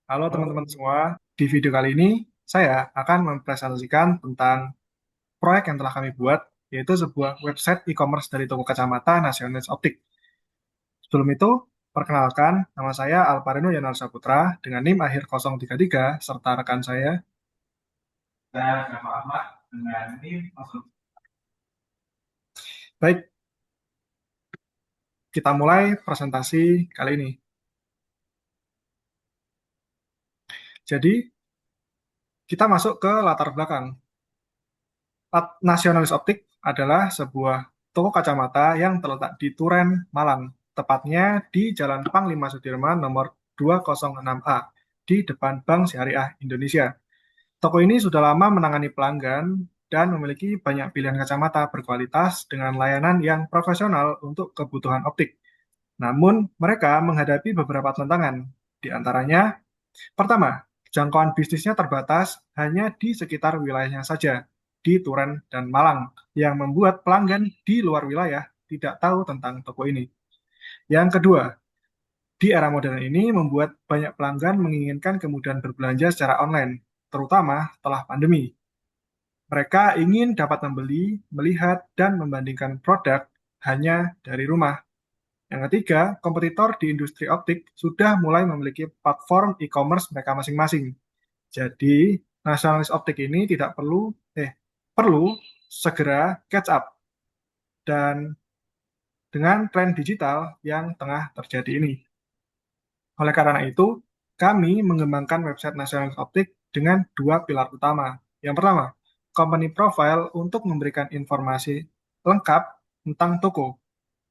Halo teman-teman semua, di video kali ini saya akan mempresentasikan tentang proyek yang telah kami buat, yaitu sebuah website e-commerce dari toko kacamata Nasionalis Optik. Sebelum itu, perkenalkan, nama saya Alparino Yanar Saputra dengan NIM akhir 033 serta rekan saya Gama Ahmad dengan NIM 0. Baik, kita mulai presentasi kali ini. Jadi, kita masuk ke latar belakang. Nasionalis Optik adalah sebuah toko kacamata yang terletak di Turen, Malang, tepatnya di Jalan Panglima Sudirman nomor 206A, di depan Bank Syariah Indonesia. Toko ini sudah lama menangani pelanggan dan memiliki banyak pilihan kacamata berkualitas dengan layanan yang profesional untuk kebutuhan optik. Namun, mereka menghadapi beberapa tantangan. Di antaranya, pertama, jangkauan bisnisnya terbatas hanya di sekitar wilayahnya saja, di Turen dan Malang, yang membuat pelanggan di luar wilayah tidak tahu tentang toko ini. Yang kedua, di era modern ini membuat banyak pelanggan menginginkan kemudahan berbelanja secara online, terutama setelah pandemi. Mereka ingin dapat membeli, melihat, dan membandingkan produk hanya dari rumah. Yang ketiga, kompetitor di industri optik sudah mulai memiliki platform e-commerce mereka masing-masing. Jadi, nasionalis optik ini tidak perlu segera catch up dan dengan tren digital yang tengah terjadi ini. Oleh karena itu, kami mengembangkan website nasionalis optik dengan dua pilar utama. Yang pertama, company profile untuk memberikan informasi lengkap tentang toko,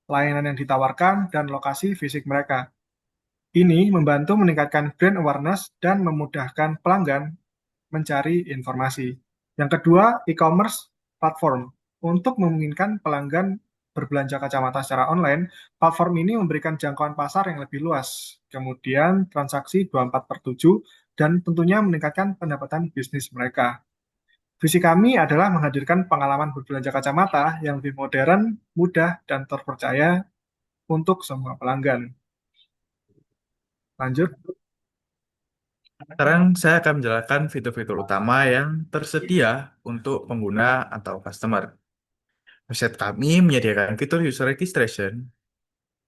layanan yang ditawarkan, dan lokasi fisik mereka. Ini membantu meningkatkan brand awareness dan memudahkan pelanggan mencari informasi. Yang kedua, e-commerce platform. Untuk memungkinkan pelanggan berbelanja kacamata secara online, platform ini memberikan jangkauan pasar yang lebih luas. Kemudian transaksi 24/7 dan tentunya meningkatkan pendapatan bisnis mereka. Visi kami adalah menghadirkan pengalaman berbelanja kacamata yang lebih modern, mudah, dan terpercaya untuk semua pelanggan. Lanjut. Sekarang saya akan menjelaskan fitur-fitur utama yang tersedia untuk pengguna atau customer. Website kami menyediakan fitur user registration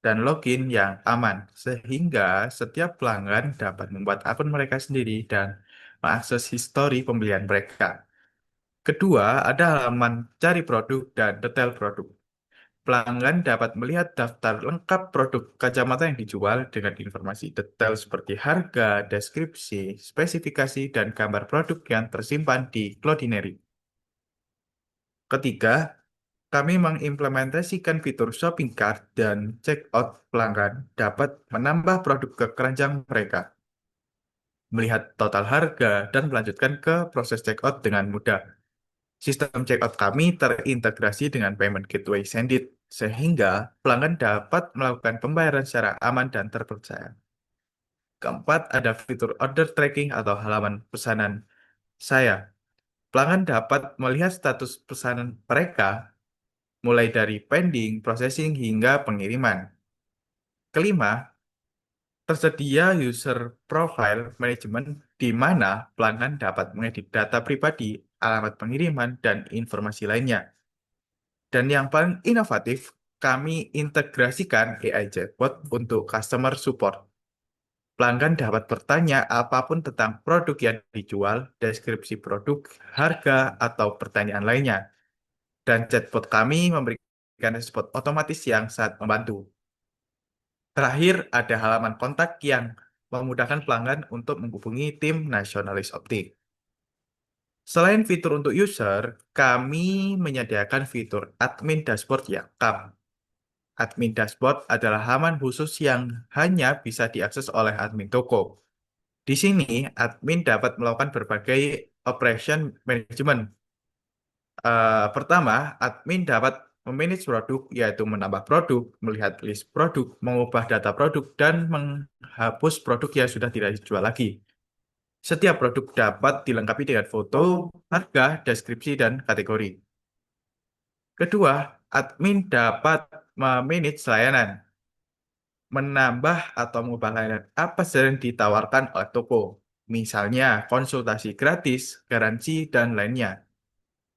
dan login yang aman, sehingga setiap pelanggan dapat membuat akun mereka sendiri dan mengakses histori pembelian mereka. Kedua, ada halaman cari produk dan detail produk. Pelanggan dapat melihat daftar lengkap produk kacamata yang dijual dengan informasi detail seperti harga, deskripsi, spesifikasi, dan gambar produk yang tersimpan di Cloudinary. Ketiga, kami mengimplementasikan fitur shopping cart dan checkout pelanggan dapat menambah produk ke keranjang mereka, melihat total harga, dan melanjutkan ke proses checkout dengan mudah. Sistem checkout kami terintegrasi dengan payment gateway Sendit, sehingga pelanggan dapat melakukan pembayaran secara aman dan terpercaya. Keempat, ada fitur order tracking atau halaman pesanan saya. Pelanggan dapat melihat status pesanan mereka, mulai dari pending, processing, hingga pengiriman. Kelima, tersedia user profile management di mana pelanggan dapat mengedit data pribadi, alamat pengiriman, dan informasi lainnya. Dan yang paling inovatif, kami integrasikan AI chatbot untuk customer support. Pelanggan dapat bertanya apapun tentang produk yang dijual, deskripsi produk, harga, atau pertanyaan lainnya. Dan chatbot kami memberikan respon otomatis yang sangat membantu. Terakhir, ada halaman kontak yang memudahkan pelanggan untuk menghubungi tim Nasionalis Optik. Selain fitur untuk user, kami menyediakan fitur admin dashboard yang lengkap. Admin dashboard adalah halaman khusus yang hanya bisa diakses oleh admin toko. Di sini, admin dapat melakukan berbagai operation management. Pertama, admin dapat memanage produk, yaitu menambah produk, melihat list produk, mengubah data produk, dan menghapus produk yang sudah tidak dijual lagi. Setiap produk dapat dilengkapi dengan foto, harga, deskripsi, dan kategori. Kedua, admin dapat memanage layanan. menambah atau mengubah layanan apa saja yang ditawarkan oleh toko. Misalnya konsultasi gratis, garansi, dan lainnya.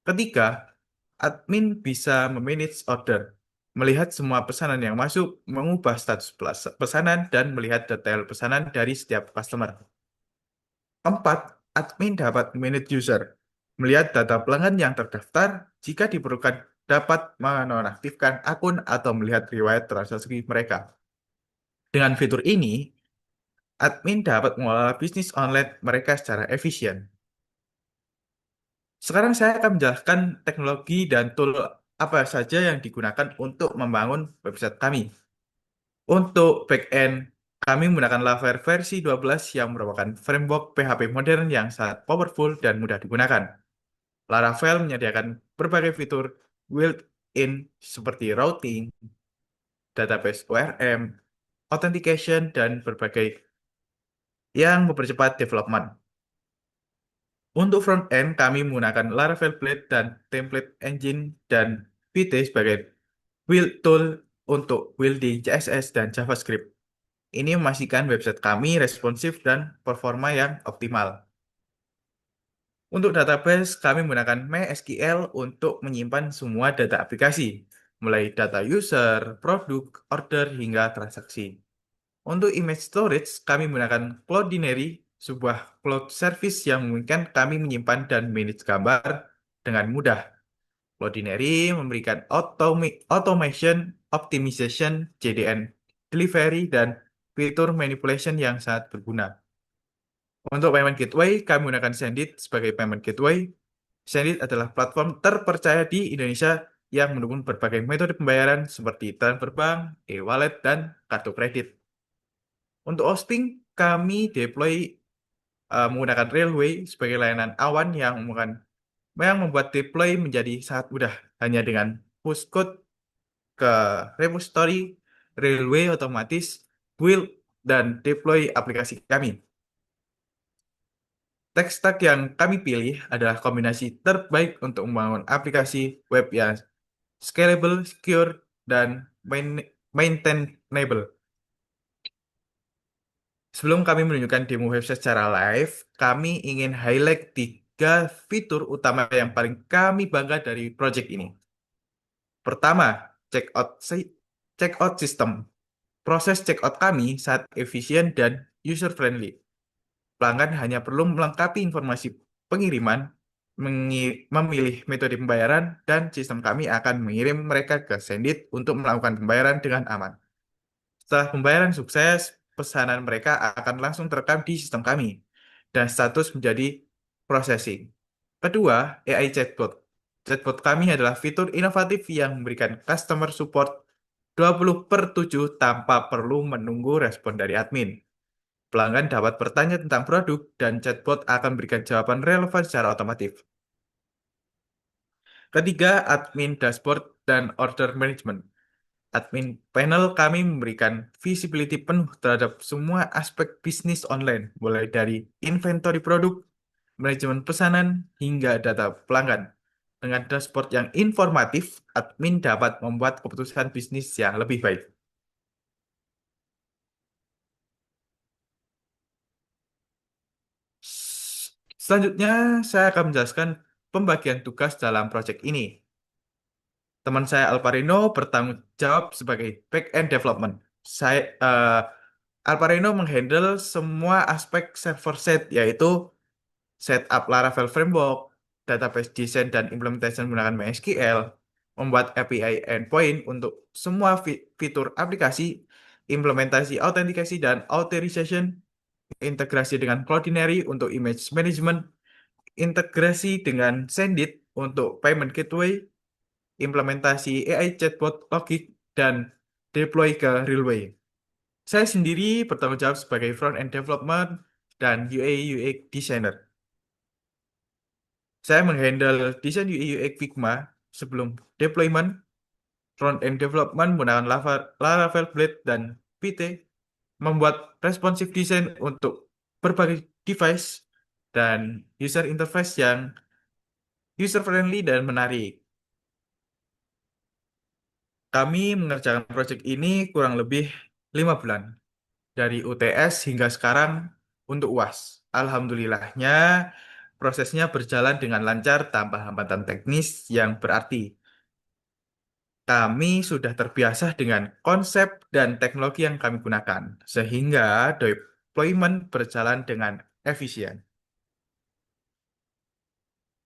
Ketiga, admin bisa memanage order, melihat semua pesanan yang masuk, mengubah status pesanan, dan melihat detail pesanan dari setiap customer. Keempat, admin dapat manage user, melihat data pelanggan yang terdaftar, jika diperlukan dapat menonaktifkan akun atau melihat riwayat transaksi mereka. Dengan fitur ini, admin dapat mengelola bisnis online mereka secara efisien. Sekarang saya akan menjelaskan teknologi dan tool apa saja yang digunakan untuk membangun website kami. Untuk backend, kami menggunakan Laravel versi 12 yang merupakan framework PHP modern yang sangat powerful dan mudah digunakan. Laravel menyediakan berbagai fitur built-in seperti routing, database ORM, authentication, dan berbagai yang mempercepat development. Untuk front-end, kami menggunakan Laravel Blade dan Template Engine dan Vite sebagai build tool untuk building CSS dan JavaScript. Ini memastikan website kami responsif dan performa yang optimal. Untuk database, kami menggunakan MySQL untuk menyimpan semua data aplikasi, mulai data user, produk, order, hingga transaksi. Untuk image storage, kami menggunakan Cloudinary, sebuah cloud service yang memungkinkan kami menyimpan dan manage gambar dengan mudah. Cloudinary memberikan automation, optimization, JDN, delivery, dan fitur manipulation yang sangat berguna. Untuk payment gateway, kami menggunakan Sendit sebagai payment gateway. Sendit adalah platform terpercaya di Indonesia yang mendukung berbagai metode pembayaran seperti transfer bank, e-wallet, dan kartu kredit. Untuk hosting, kami deploy menggunakan Railway sebagai layanan awan yang membuat deploy menjadi sangat mudah hanya dengan push code ke repository Railway otomatis build dan deploy aplikasi kami. Tech stack yang kami pilih adalah kombinasi terbaik untuk membangun aplikasi web yang scalable, secure, dan maintainable. Sebelum kami menunjukkan demo website secara live, kami ingin highlight 3 fitur utama yang paling kami bangga dari project ini. Pertama, checkout system. Proses checkout kami sangat efisien dan user-friendly. Pelanggan hanya perlu melengkapi informasi pengiriman, memilih metode pembayaran, dan sistem kami akan mengirim mereka ke Sendit untuk melakukan pembayaran dengan aman. Setelah pembayaran sukses, pesanan mereka akan langsung terekam di sistem kami, dan status menjadi processing. Kedua, AI Chatbot. Chatbot kami adalah fitur inovatif yang memberikan customer support 20/7 tanpa perlu menunggu respon dari admin. Pelanggan dapat bertanya tentang produk dan chatbot akan memberikan jawaban relevan secara otomatis. Ketiga, admin dashboard dan order management. Admin panel kami memberikan visibility penuh terhadap semua aspek bisnis online, mulai dari inventory produk, manajemen pesanan, hingga data pelanggan. Dengan dashboard yang informatif, admin dapat membuat keputusan bisnis yang lebih baik. Selanjutnya, saya akan menjelaskan pembagian tugas dalam proyek ini. Teman saya Alparino bertanggung jawab sebagai back-end development. Alparino menghandle semua aspek server side, yaitu setup Laravel Framework, database design dan implementation menggunakan MySQL, membuat API endpoint untuk semua fitur aplikasi, implementasi autentikasi dan authorization, integrasi dengan Cloudinary untuk image management, integrasi dengan Sendit untuk payment gateway, implementasi AI chatbot logik, dan deploy ke Railway. Saya sendiri bertanggung jawab sebagai front-end development dan UI UX designer. Saya menghandle desain UI UX Figma sebelum deployment, front-end development menggunakan Laravel Blade dan Vite, membuat responsive design untuk berbagai device, dan user interface yang user-friendly dan menarik. Kami mengerjakan proyek ini kurang lebih 5 bulan. Dari UTS hingga sekarang untuk UAS. Alhamdulillahnya prosesnya berjalan dengan lancar tanpa hambatan teknis yang berarti. Kami sudah terbiasa dengan konsep dan teknologi yang kami gunakan, sehingga deployment berjalan dengan efisien.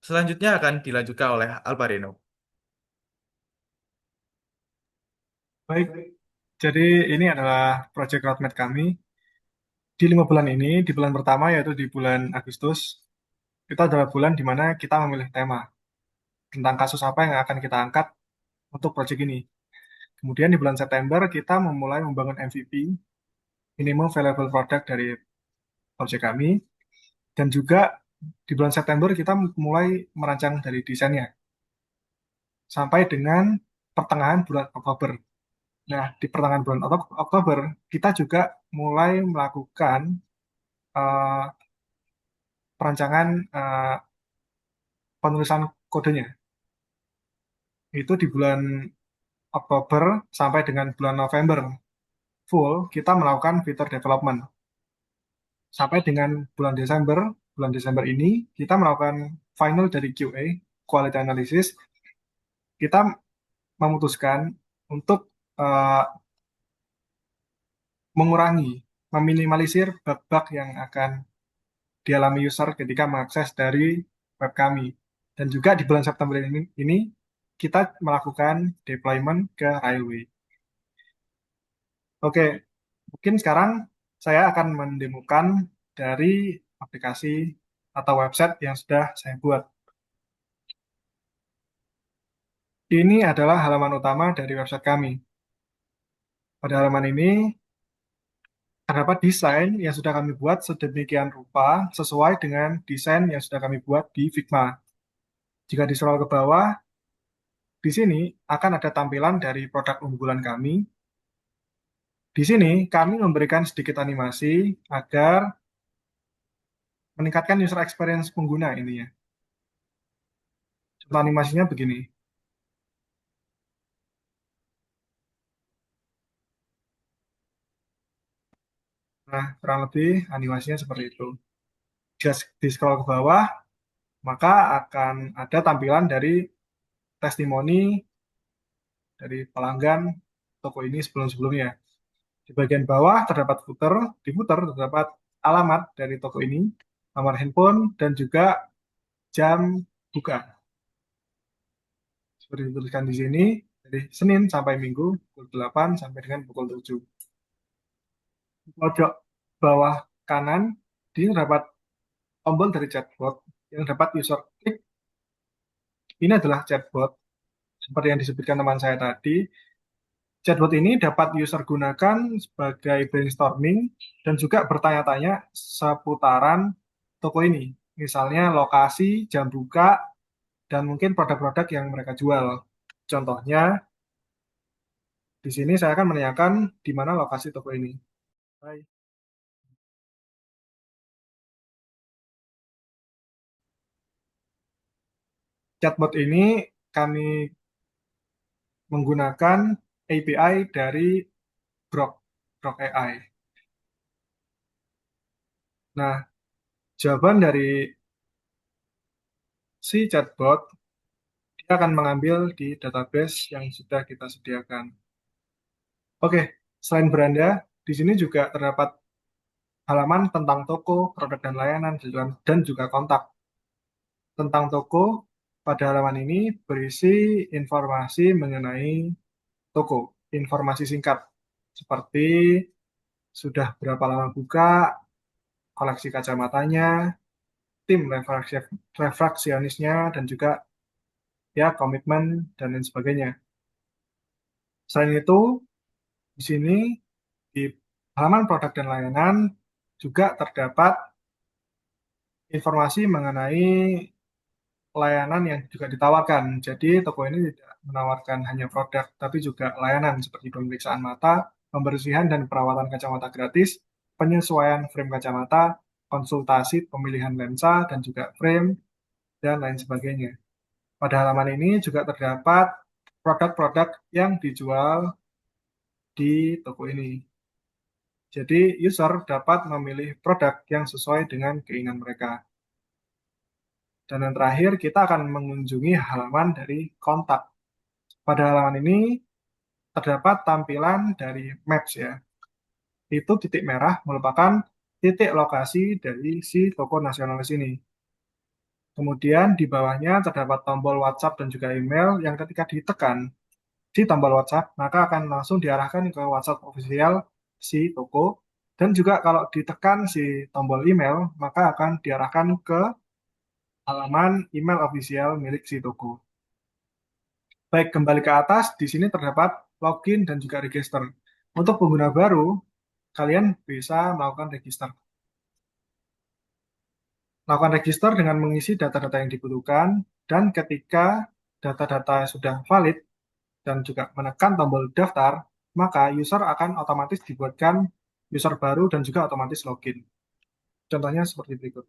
Selanjutnya akan dilanjutkan oleh Alparino. Baik, jadi ini adalah project roadmap kami. Di 5 bulan ini, di bulan pertama yaitu di bulan Agustus, itu adalah bulan di mana kita memilih tema tentang kasus apa yang akan kita angkat untuk project ini. Kemudian di bulan September kita memulai membangun MVP, minimum viable product dari project kami, dan juga di bulan September kita mulai merancang dari desainnya sampai dengan pertengahan bulan Oktober. Nah, di pertengahan bulan Oktober kita juga mulai melakukan eh, perancangan penulisan kodenya. Itu di bulan Oktober sampai dengan bulan November full kita melakukan fitur development. Sampai dengan bulan Desember ini kita melakukan final dari QA, quality analysis. Kita memutuskan untuk eh, mengurangi, meminimalisir bug-bug yang akan dialami user ketika mengakses dari web kami. Dan juga di bulan September ini kita melakukan deployment ke Railway. Oke, mungkin sekarang saya akan mendemokan dari aplikasi atau website yang sudah saya buat. Ini adalah halaman utama dari website kami. Pada halaman ini terdapat desain yang sudah kami buat sedemikian rupa sesuai dengan desain yang sudah kami buat di Figma. Jika di scroll ke bawah, di sini akan ada tampilan dari produk unggulan kami. Di sini kami memberikan sedikit animasi agar meningkatkan user experience pengguna ini ya. Contoh animasinya begini. Nah, kurang lebih animasinya seperti itu. Jika di scroll ke bawah, maka akan ada tampilan dari testimoni dari pelanggan toko ini sebelum-sebelumnya. Di bagian bawah terdapat footer, di footer terdapat alamat dari toko ini, nomor handphone, dan juga jam buka. Seperti dituliskan di sini, dari Senin sampai Minggu, pukul 8 sampai dengan pukul 7. Di pojok bawah kanan, di sini terdapat tombol dari chatbot yang dapat user klik. Ini adalah chatbot, seperti yang disebutkan teman saya tadi. Chatbot ini dapat user gunakan sebagai brainstorming dan juga bertanya-tanya seputaran toko ini. Misalnya lokasi, jam buka, dan mungkin produk-produk yang mereka jual. Contohnya, di sini saya akan menanyakan di mana lokasi toko ini. Hai. Chatbot ini kami menggunakan API dari Grok, Grok AI. Nah, jawaban dari si chatbot dia akan mengambil di database yang sudah kita sediakan. Oke, selain beranda, di sini juga terdapat halaman tentang toko, produk dan layanan, dan juga kontak. Tentang toko, pada halaman ini berisi informasi mengenai toko, informasi singkat, seperti sudah berapa lama buka, koleksi kacamatanya, tim refraksionisnya, dan juga ya komitmen dan lain sebagainya. Selain itu, di sini di halaman produk dan layanan juga terdapat informasi mengenai layanan yang juga ditawarkan. Jadi toko ini tidak menawarkan hanya produk, tapi juga layanan seperti pemeriksaan mata, pembersihan dan perawatan kacamata gratis, penyesuaian frame kacamata, konsultasi pemilihan lensa dan juga frame, dan lain sebagainya. Pada halaman ini juga terdapat produk-produk yang dijual di toko ini. Jadi user dapat memilih produk yang sesuai dengan keinginan mereka. Dan yang terakhir, kita akan mengunjungi halaman dari kontak. Pada halaman ini terdapat tampilan dari Maps ya. Itu titik merah merupakan titik lokasi dari si toko nasionalis ini. Kemudian di bawahnya terdapat tombol WhatsApp dan juga email yang ketika ditekan di tombol WhatsApp, maka akan langsung diarahkan ke WhatsApp official si toko. Dan juga kalau ditekan si tombol email, maka akan diarahkan ke halaman email official milik si toko. Baik, kembali ke atas, di sini terdapat login dan juga register. Untuk pengguna baru, kalian bisa melakukan register. Lakukan register dengan mengisi data-data yang dibutuhkan, dan ketika data-data sudah valid dan juga menekan tombol daftar, maka user akan otomatis dibuatkan user baru dan juga otomatis login. Contohnya seperti berikut.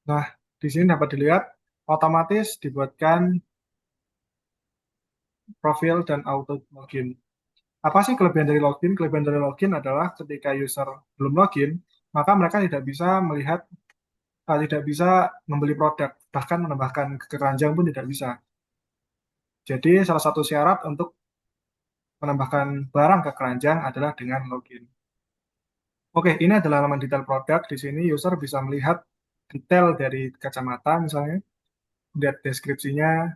Nah, di sini dapat dilihat otomatis dibuatkan profil dan auto login. Apa sih kelebihan dari login? Kelebihan dari login adalah ketika user belum login, maka mereka tidak bisa melihat, tidak bisa membeli produk, bahkan menambahkan ke keranjang pun tidak bisa. Jadi salah satu syarat untuk menambahkan barang ke keranjang adalah dengan login. Oke, ini adalah halaman detail produk. Di sini user bisa melihat detail dari kacamata misalnya, lihat deskripsinya,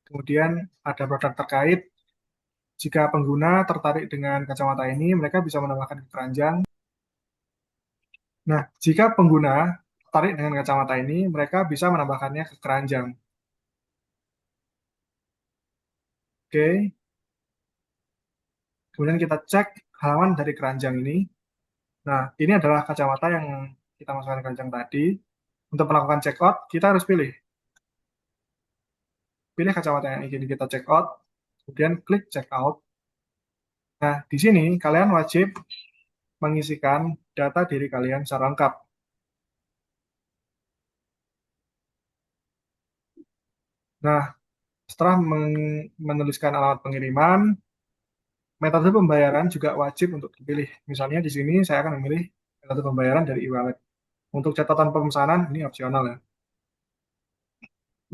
kemudian ada produk terkait. Jika pengguna tertarik dengan kacamata ini, mereka bisa menambahkan ke keranjang. Nah, jika pengguna tertarik dengan kacamata ini, mereka bisa menambahkannya ke keranjang. Oke, kemudian kita cek halaman dari keranjang ini. Nah, ini adalah kacamata yang kita masukkan ke keranjang tadi. Untuk melakukan check out, kita harus pilih kacamata yang ingin kita check out, kemudian klik check out. Nah, di sini kalian wajib mengisikan data diri kalian secara lengkap. Nah, setelah menuliskan alamat pengiriman, metode pembayaran juga wajib untuk dipilih. Misalnya di sini saya akan memilih metode pembayaran dari e-wallet. Untuk catatan pemesanan ini opsional ya.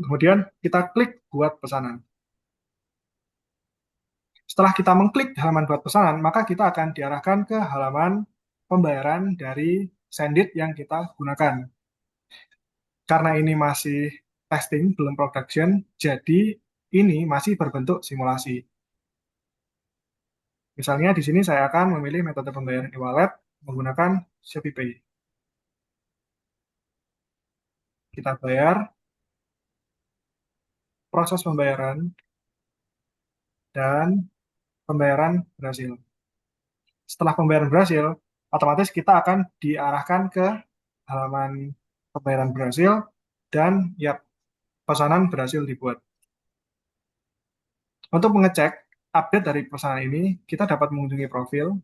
Kemudian kita klik buat pesanan. Setelah kita mengklik halaman buat pesanan, maka kita akan diarahkan ke halaman pembayaran dari Sendit yang kita gunakan. Karena ini masih testing, belum production, jadi ini masih berbentuk simulasi. Misalnya di sini saya akan memilih metode pembayaran e-wallet menggunakan ShopeePay. Kita bayar, proses pembayaran, dan pembayaran berhasil. Setelah pembayaran berhasil, otomatis kita akan diarahkan ke halaman pembayaran berhasil dan ya pesanan berhasil dibuat. Untuk mengecek update dari pesanan ini, kita dapat mengunjungi profil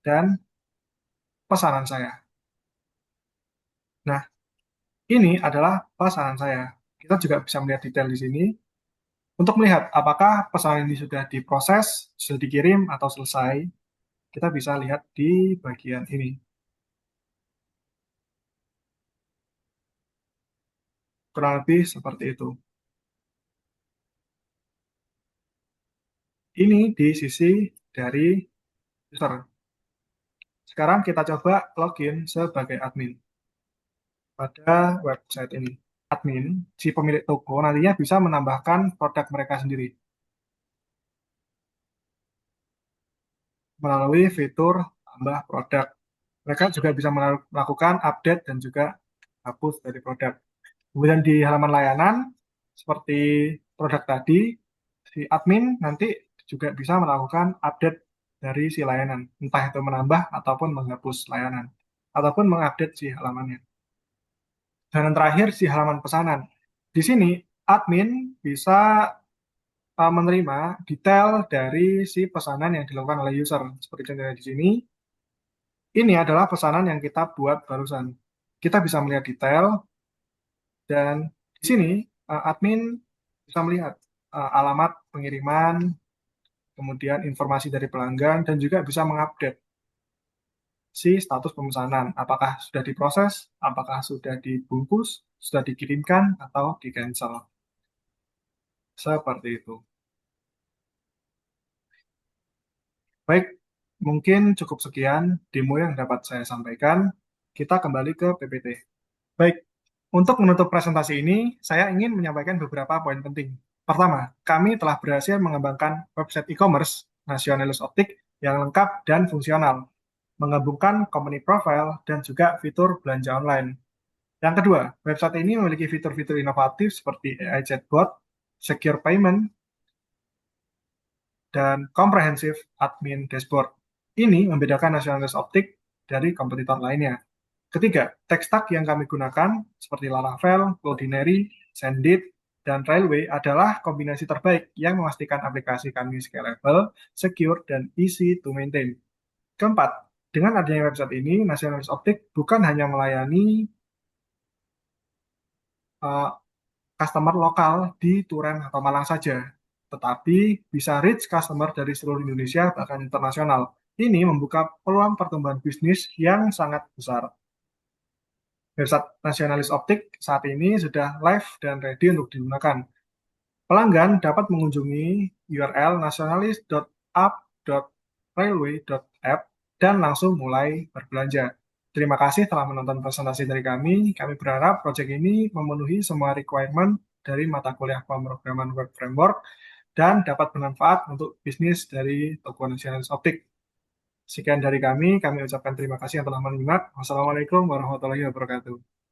dan pesanan saya. Nah, ini adalah pesanan saya. Kita juga bisa melihat detail di sini untuk melihat apakah pesanan ini sudah diproses, sudah dikirim, atau selesai. Kita bisa lihat di bagian ini. Kurang lebih seperti itu. Ini di sisi dari user. Sekarang kita coba login sebagai admin pada website ini. Admin, si pemilik toko nantinya bisa menambahkan produk mereka sendiri melalui fitur tambah produk. Mereka juga bisa melakukan update dan juga hapus dari produk. Kemudian di halaman layanan, seperti produk tadi, si admin nanti juga bisa melakukan update dari si layanan, entah itu menambah ataupun menghapus layanan, ataupun mengupdate si halamannya. Dan yang terakhir, si halaman pesanan. Di sini admin bisa menerima detail dari si pesanan yang dilakukan oleh user. Seperti contohnya di sini, ini adalah pesanan yang kita buat barusan. Kita bisa melihat detail dan di sini admin bisa melihat alamat pengiriman, kemudian informasi dari pelanggan, dan juga bisa mengupdate si status pemesanan. Apakah sudah diproses, apakah sudah dibungkus, sudah dikirimkan, atau di-cancel. Seperti itu. Baik, mungkin cukup sekian demo yang dapat saya sampaikan. Kita kembali ke PPT. Baik, untuk menutup presentasi ini, saya ingin menyampaikan beberapa poin penting. Pertama, kami telah berhasil mengembangkan website e-commerce Nasionalis Optik yang lengkap dan fungsional, menggabungkan company profile dan juga fitur belanja online. Yang kedua, website ini memiliki fitur-fitur inovatif seperti AI chatbot, secure payment, dan comprehensive admin dashboard. Ini membedakan Nasionalis Optik dari kompetitor lainnya. Ketiga, tech stack yang kami gunakan seperti Laravel, Cloudinary, Sendit, dan Railway adalah kombinasi terbaik yang memastikan aplikasi kami scalable, secure, dan easy to maintain. Keempat, dengan adanya website ini, Nasionalis Optik bukan hanya melayani uh, customer lokal di Turen atau Malang saja, tetapi bisa reach customer dari seluruh Indonesia bahkan internasional. Ini membuka peluang pertumbuhan bisnis yang sangat besar. Website Nasionalis Optik saat ini sudah live dan ready untuk digunakan. Pelanggan dapat mengunjungi URL nasionalis.app.railway.app dan langsung mulai berbelanja. Terima kasih telah menonton presentasi dari kami. Kami berharap proyek ini memenuhi semua requirement dari mata kuliah pemrograman web framework dan dapat bermanfaat untuk bisnis dari toko Nasionalis Optik. Sekian dari kami ucapkan terima kasih yang telah menyimak. Wassalamualaikum warahmatullahi wabarakatuh.